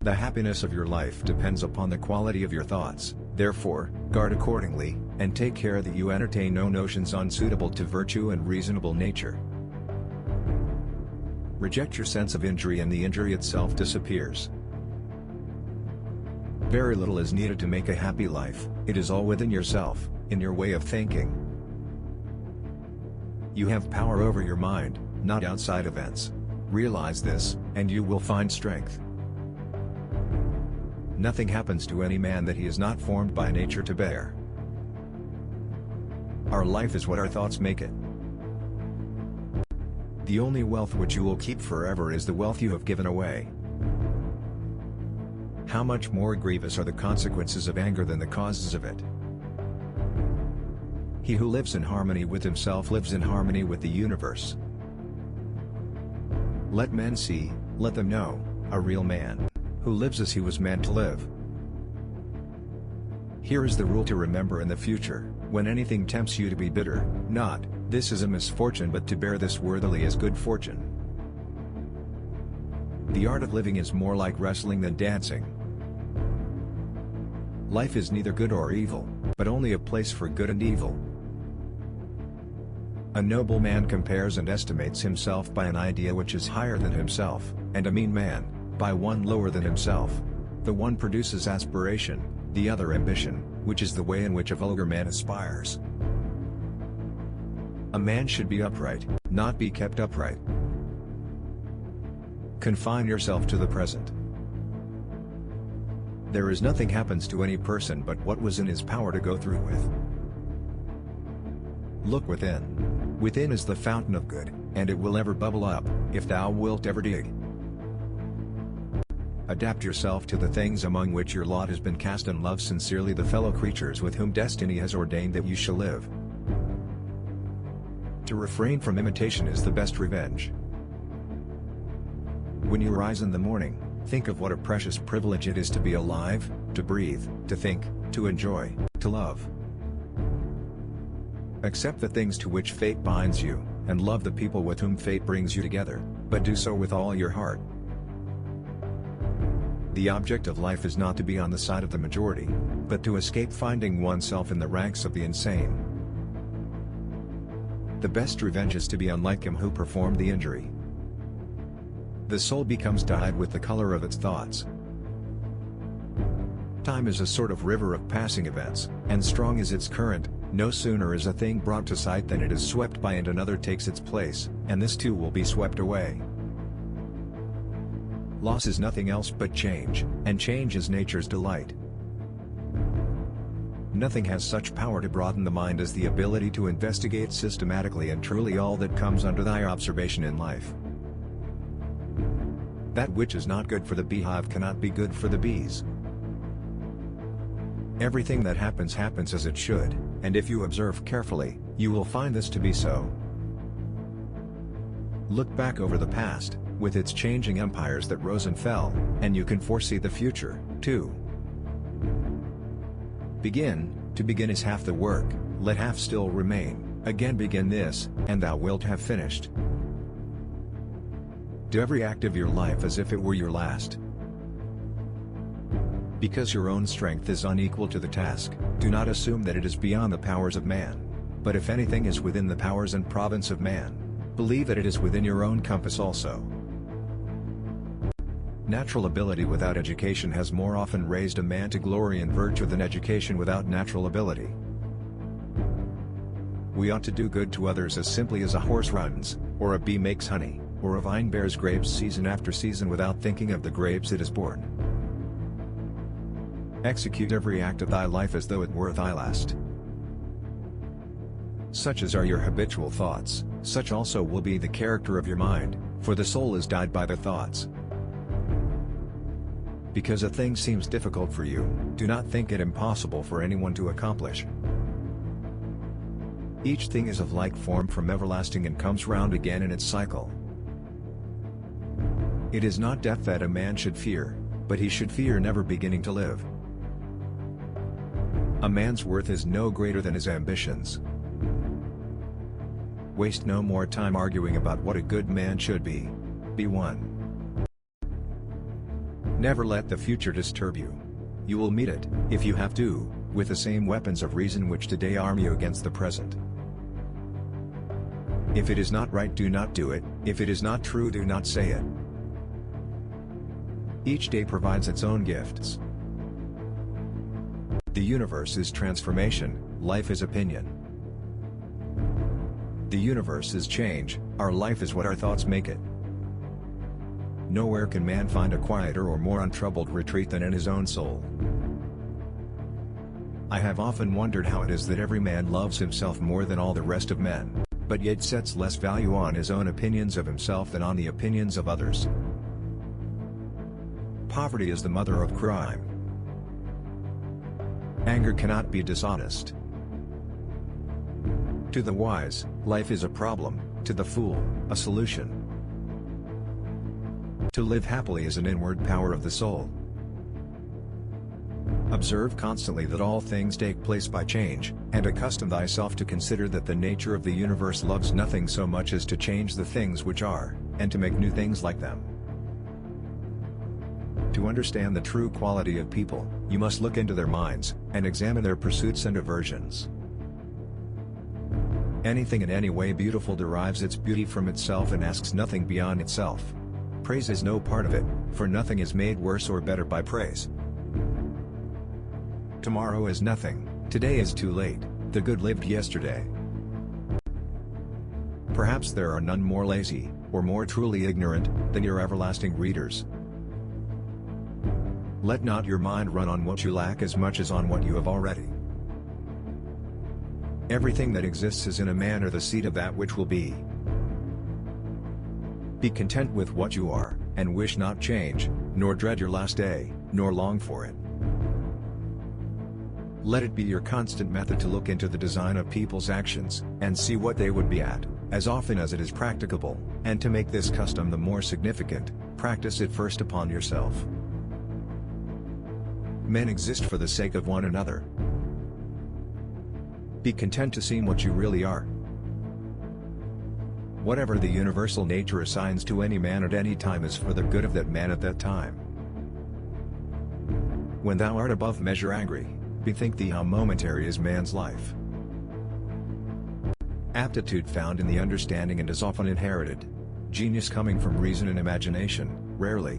The happiness of your life depends upon the quality of your thoughts, therefore, guard accordingly, and take care that you entertain no notions unsuitable to virtue and reasonable nature. Reject your sense of injury and the injury itself disappears. Very little is needed to make a happy life, it is all within yourself, in your way of thinking. You have power over your mind, not outside events. Realize this, and you will find strength. Nothing happens to any man that he is not formed by nature to bear. Our life is what our thoughts make it. The only wealth which you will keep forever is the wealth you have given away. How much more grievous are the consequences of anger than the causes of it? He who lives in harmony with himself lives in harmony with the universe. Let men see, let them know, a real man, who lives as he was meant to live. Here is the rule to remember in the future, when anything tempts you to be bitter, not, "This is a misfortune," but to bear this worthily as good fortune. The art of living is more like wrestling than dancing. Life is neither good or evil, but only a place for good and evil. A noble man compares and estimates himself by an idea which is higher than himself, and a mean man, by one lower than himself. The one produces aspiration, the other ambition, which is the way in which a vulgar man aspires. A man should be upright, not be kept upright. Confine yourself to the present. There is nothing happens to any person but what was in his power to go through with. Look within. Within is the fountain of good, and it will ever bubble up, if thou wilt ever dig. Adapt yourself to the things among which your lot has been cast, and love sincerely the fellow creatures with whom destiny has ordained that you shall live. To refrain from imitation is the best revenge. When you rise in the morning, think of what a precious privilege it is to be alive, to breathe, to think, to enjoy, to love. Accept the things to which fate binds you, and love the people with whom fate brings you together, but do so with all your heart. The object of life is not to be on the side of the majority, but to escape finding oneself in the ranks of the insane. The best revenge is to be unlike him who performed the injury. The soul becomes dyed with the color of its thoughts. Time is a sort of river of passing events, and strong is its current. No sooner is a thing brought to sight than it is swept by, and another takes its place, and this too will be swept away. Loss is nothing else but change, and change is nature's delight. Nothing has such power to broaden the mind as the ability to investigate systematically and truly all that comes under thy observation in life. That which is not good for the beehive cannot be good for the bees. Everything that happens as it should, and if you observe carefully, you will find this to be so. Look back over the past, with its changing empires that rose and fell, and you can foresee the future, too. To begin is half the work, let half still remain, again begin this, and thou wilt have finished. Do every act of your life as if it were your last. Because your own strength is unequal to the task, do not assume that it is beyond the powers of man. But if anything is within the powers and province of man, believe that it is within your own compass also. Natural ability without education has more often raised a man to glory and virtue than education without natural ability. We ought to do good to others as simply as a horse runs, or a bee makes honey, or a vine bears grapes season after season without thinking of the grapes it has borne. Execute every act of thy life as though it were thy last. Such as are your habitual thoughts, such also will be the character of your mind, for the soul is dyed by the thoughts. Because a thing seems difficult for you, do not think it impossible for anyone to accomplish. Each thing is of like form from everlasting and comes round again in its cycle. It is not death that a man should fear, but he should fear never beginning to live. A man's worth is no greater than his ambitions. Waste no more time arguing about what a good man should be. Be one. Never let the future disturb you. You will meet it, if you have to, with the same weapons of reason which today arm you against the present. If it is not right, do not do it. If it is not true, do not say it. Each day provides its own gifts. The universe is transformation, life is opinion. The universe is change, our life is what our thoughts make it. Nowhere can man find a quieter or more untroubled retreat than in his own soul. I have often wondered how it is that every man loves himself more than all the rest of men, but yet sets less value on his own opinions of himself than on the opinions of others. Poverty is the mother of crime. Anger cannot be dishonest. To the wise, life is a problem, to the fool, a solution. To live happily is an inward power of the soul. Observe constantly that all things take place by change, and accustom thyself to consider that the nature of the universe loves nothing so much as to change the things which are, and to make new things like them. To understand the true quality of people, you must look into their minds, and examine their pursuits and aversions. Anything in any way beautiful derives its beauty from itself and asks nothing beyond itself. Praise is no part of it, for nothing is made worse or better by praise. Tomorrow is nothing, today is too late, the good lived yesterday. Perhaps there are none more lazy, or more truly ignorant, than your everlasting readers. Let not your mind run on what you lack as much as on what you have already. Everything that exists is in a manner the seed of that which will be. Be content with what you are, and wish not change, nor dread your last day, nor long for it. Let it be your constant method to look into the design of people's actions, and see what they would be at, as often as it is practicable, and to make this custom the more significant, practice it first upon yourself. Men exist for the sake of one another. Be content to seem what you really are. Whatever the universal nature assigns to any man at any time is for the good of that man at that time. When thou art above measure angry, bethink thee how momentary is man's life. Aptitude found in the understanding and is often inherited. Genius coming from reason and imagination, rarely.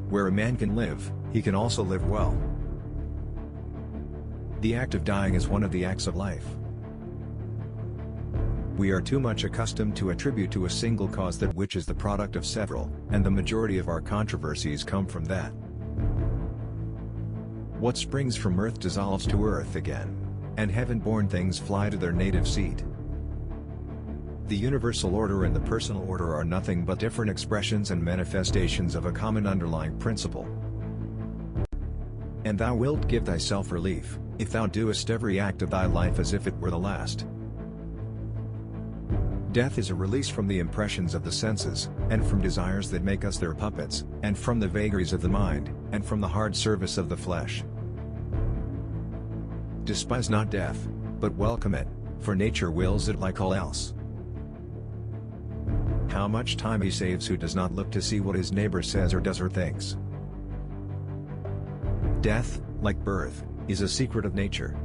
Where a man can live, he can also live well. The act of dying is one of the acts of life. We are too much accustomed to attribute to a single cause that which is the product of several, and the majority of our controversies come from that. What springs from earth dissolves to earth again, and heaven-born things fly to their native seat. The universal order and the personal order are nothing but different expressions and manifestations of a common underlying principle. And thou wilt give thyself relief, if thou doest every act of thy life as if it were the last. Death is a release from the impressions of the senses, and from desires that make us their puppets, and from the vagaries of the mind, and from the hard service of the flesh. Despise not death, but welcome it, for nature wills it like all else. How much time he saves who does not look to see what his neighbor says or does or thinks. Death, like birth, is a secret of nature.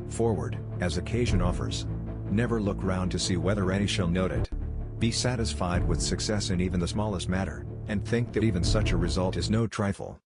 Forward, as occasion offers. Never look round to see whether any shall note it. Be satisfied with success in even the smallest matter, and think that even such a result is no trifle.